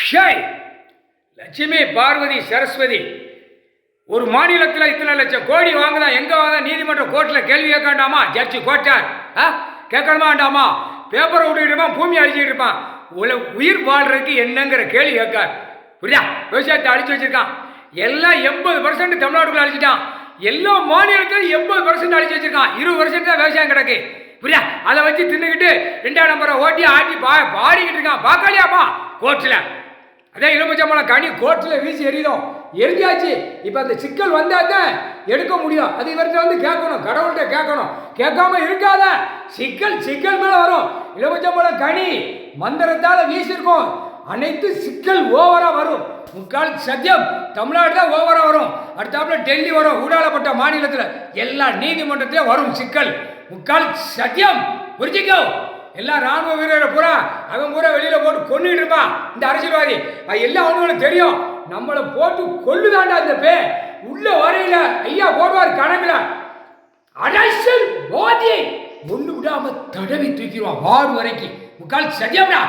Shy Lakshmi Parvati Saraswati ஒரு மாநிலத்தில் இத்தனை லட்சம் கோடி வாங்குதா, எங்க வாங்க நீதிமன்ற கோர்ட்டில் கேள்வி கேட்க வேண்டாமா? ஜட்ஜி கோட்டார் கேட்கணுமா வேண்டாமா? பேப்பரை விட்டுக்கிட்டு பூமி அழிச்சிட்டு இருப்பான். உயிர் வாழ்றதுக்கு என்னங்கிற கேள்வி கேட்கார். புரியா? விவசாயத்தை அழிச்சு வச்சிருக்கான். எல்லாம் 80% தமிழ்நாட்டுக்குள்ள அழிச்சிட்டான். எல்லா மாநிலத்திலும் 80% அழிச்சு வச்சிருக்கான். 20% தான் விவசாயம் கிடக்கு. புரியா? அதை வச்சு தின்னுக்கிட்டு 2ஆம் நம்பரை ஓட்டி ஆட்டி பாடிக்கிட்டு இருக்கான். பார்க்கலையாமா கோர்ட்டில்? அதே எலுமிச்சம்பழம் கனி கோர்ட்டில் வீசி எறிதோம், எரிஞ்சாச்சு. இப்போ அந்த சிக்கல் வந்தால் தான் எடுக்க முடியும். அது இவர்கிட்ட வந்து கேட்கணும், கடவுள்கிட்ட கேட்கணும். கேட்காம இருக்காத, சிக்கல் சிக்கல் மேலே வரும். எலுமிச்சம்பழம் கனி மந்திரத்தால் வீசிருக்கோம், அனைத்து சிக்கல் ஓவராக வரும். முக்கால் சத்தியம் தமிழ்நாடு தான் ஓவராக வரும். அடுத்தாப்புல டெல்லி வரும், ஊடாளப்பட்ட மாநிலத்தில் எல்லா நீதிமன்றத்திலே வரும் சிக்கல். முக்கால் சத்தியம் புரிஞ்சிக்கோ. எல்லா ராணுவ வீரரை பூரா அவன் பூரா வெளியில போட்டு கொண்டுட்டு இருப்பான் இந்த அரசியல்வாதி. அது எல்லாம் அவனுங்களுக்கு தெரியும். நம்மளை போட்டு கொள்ளுதாண்டா இந்த பே உள்ள வரையில ஐயா போடுவார் கணக்குல. அரசியல் போதியை ஒண்ணு விடாம தடவி தூக்கிடுவான் வாடு வரைக்கும். முக்கால் சத்தியம்டா.